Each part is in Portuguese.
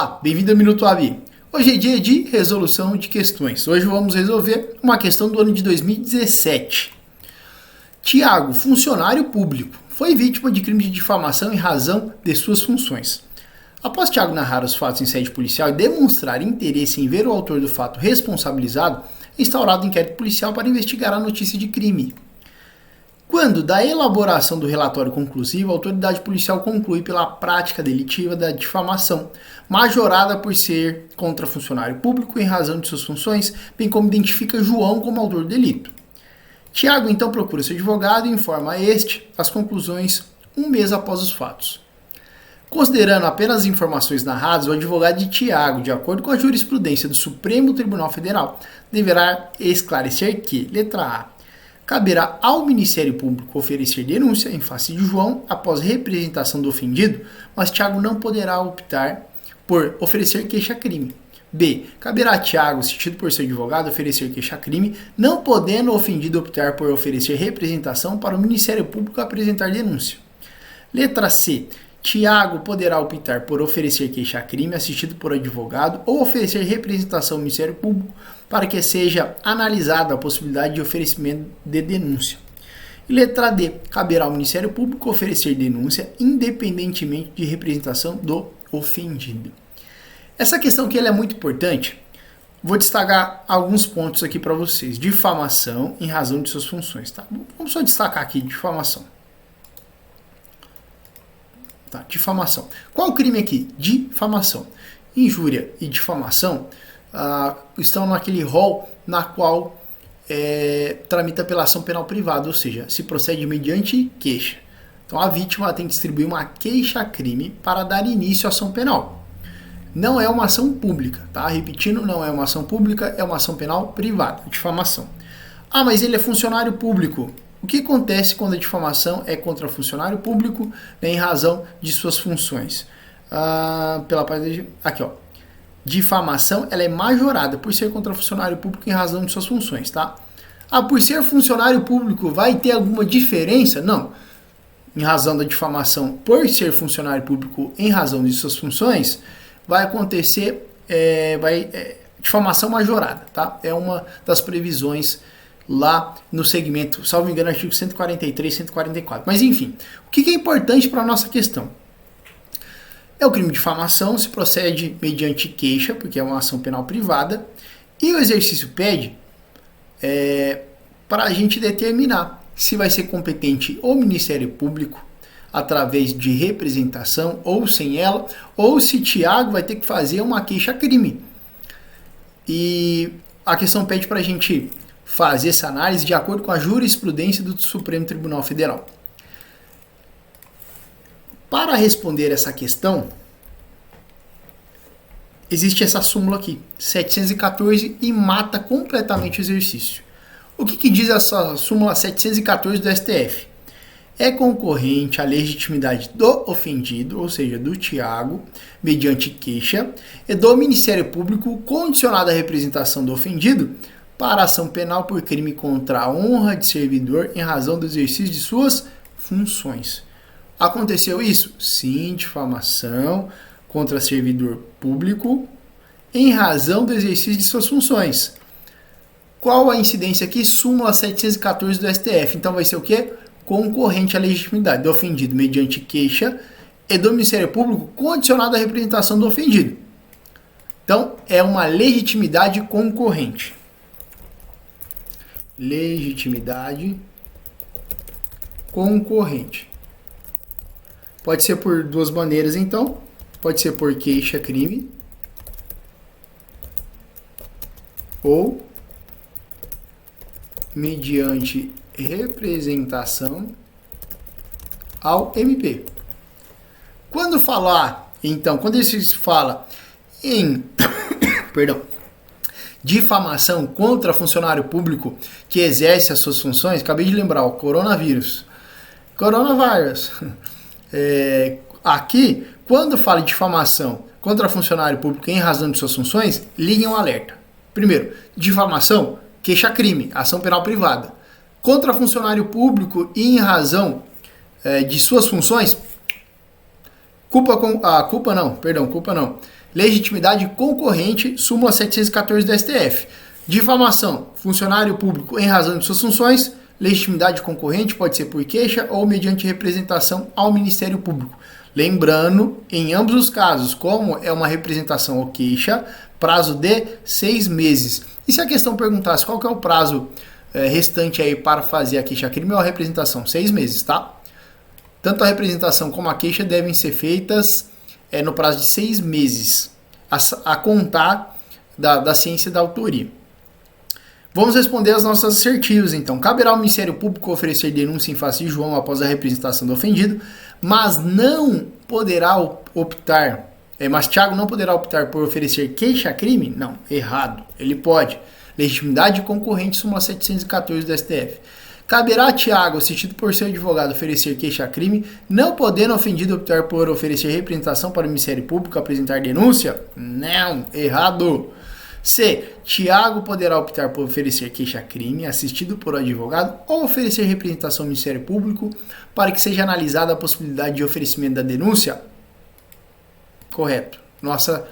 Olá, bem-vindo ao Minuto AB. Hoje é dia de resolução de questões. Hoje vamos resolver uma questão do ano de 2017. Tiago, funcionário público, foi vítima de crime de difamação em razão de suas funções. Após Tiago narrar os fatos em sede policial e demonstrar interesse em ver o autor do fato responsabilizado, é instaurado inquérito policial para investigar a notícia de crime. Quando, da elaboração do relatório conclusivo, a autoridade policial conclui pela prática delitiva da difamação, majorada por ser contra funcionário público em razão de suas funções, bem como identifica João como autor do delito. Tiago então procura seu advogado e informa a este as conclusões um mês após os fatos. Considerando apenas as informações narradas, o advogado de Tiago, de acordo com a jurisprudência do Supremo Tribunal Federal, deverá esclarecer que, letra A, caberá ao Ministério Público oferecer denúncia em face de João após representação do ofendido, mas Tiago não poderá optar por oferecer queixa-crime. B. Caberá a Tiago, assistido por seu advogado, oferecer queixa-crime, não podendo o ofendido optar por oferecer representação para o Ministério Público apresentar denúncia. Letra C. Tiago poderá optar por oferecer queixa-crime assistido por advogado ou oferecer representação ao Ministério Público para que seja analisada a possibilidade de oferecimento de denúncia. E letra D. Caberá ao Ministério Público oferecer denúncia independentemente de representação do ofendido. Essa questão aqui ela é muito importante. Vou destacar alguns pontos aqui para vocês. Difamação em razão de suas funções. Tá? Vamos só destacar aqui difamação. Tá, difamação. Qual o crime aqui? Difamação. Injúria e difamação estão naquele rol na qual tramita pela ação penal privada, ou seja, se procede mediante queixa. Então a vítima tem que distribuir uma queixa-crime para dar início à ação penal. Não é uma ação pública, tá? Repetindo, não é uma ação pública, é uma ação penal privada, difamação. Ah, mas ele é funcionário público. O que acontece quando a difamação é contra funcionário público, né, em razão de suas funções? Aqui, ó. Difamação ela é majorada por ser contra funcionário público em razão de suas funções, tá? Ah, por ser funcionário público vai ter alguma diferença? Não. Em razão da difamação, por ser funcionário público em razão de suas funções, vai acontecer difamação majorada, tá? É uma das previsões lá no segmento, salvo engano, artigo 143, 144. Mas enfim, o que é importante para a nossa questão? É o crime de difamação, se procede mediante queixa, porque é uma ação penal privada, e o exercício pede para a gente determinar se vai ser competente o Ministério Público através de representação ou sem ela, ou se Tiago vai ter que fazer uma queixa-crime. E a questão pede para a gente fazer essa análise de acordo com a jurisprudência do Supremo Tribunal Federal. Para responder essa questão, existe essa súmula aqui, 714, e mata completamente o exercício. O que diz essa súmula 714 do STF? É concorrente à legitimidade do ofendido, ou seja, do Tiago, mediante queixa, e do Ministério Público condicionado à representação do ofendido para ação penal por crime contra a honra de servidor em razão do exercício de suas funções. Aconteceu isso? Sim, difamação contra servidor público em razão do exercício de suas funções. Qual a incidência aqui? Súmula 714 do STF. Então vai ser o quê? Concorrente à legitimidade do ofendido mediante queixa e do Ministério Público condicionado à representação do ofendido. Então é uma legitimidade concorrente. Legitimidade concorrente. Pode ser por duas maneiras, então. Pode ser por queixa-crime ou mediante representação ao MP. Quando falar, então, quando ele fala em difamação contra funcionário público que exerce as suas funções, acabei de lembrar, o coronavírus. Aqui, quando fala de difamação contra funcionário público em razão de suas funções, liguem um alerta. Primeiro, difamação, queixa-crime, ação penal privada. Contra funcionário público e em razão de suas funções, Culpa não. Legitimidade concorrente, súmula 714 do STF. Difamação, funcionário público em razão de suas funções, legitimidade concorrente pode ser por queixa ou mediante representação ao Ministério Público. Lembrando, em ambos os casos, como é uma representação ou queixa, prazo de 6 meses. E se a questão perguntasse qual que é o prazo restante aí para fazer a queixa-crime ou a representação? 6 meses, tá? Tanto a representação como a queixa devem ser feitas no prazo de 6 meses, a contar da ciência da autoria. Vamos responder as nossas assertivas, então. Caberá ao Ministério Público oferecer denúncia em face de João após a representação do ofendido, mas não poderá optar, mas Tiago não poderá optar por oferecer queixa-crime? Não, errado. Ele pode. Legitimidade concorrente, súmula 714 do STF. Caberá a Tiago, assistido por seu advogado, oferecer queixa-crime, não podendo o ofendido optar por oferecer representação para o Ministério Público apresentar denúncia? Não, errado. C. Tiago poderá optar por oferecer queixa-crime, assistido por advogado, ou oferecer representação ao Ministério Público para que seja analisada a possibilidade de oferecimento da denúncia? Correto. Nossa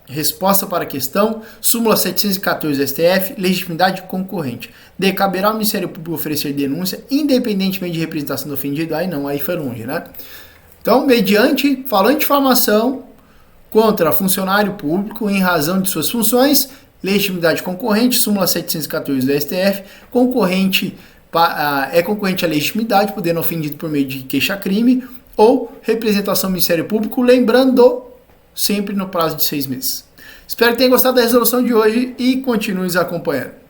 resposta para a questão, súmula 714 do STF, legitimidade concorrente. D. Caberá ao Ministério Público oferecer denúncia, independentemente de representação do ofendido? Aí foi longe, né? Então, falando de difamação contra funcionário público em razão de suas funções, legitimidade concorrente, súmula 714 do STF, concorrente à legitimidade, podendo ofendido por meio de queixa-crime ou representação do Ministério Público, lembrando sempre no prazo de 6 meses. Espero que tenham gostado da resolução de hoje e continue nos acompanhando.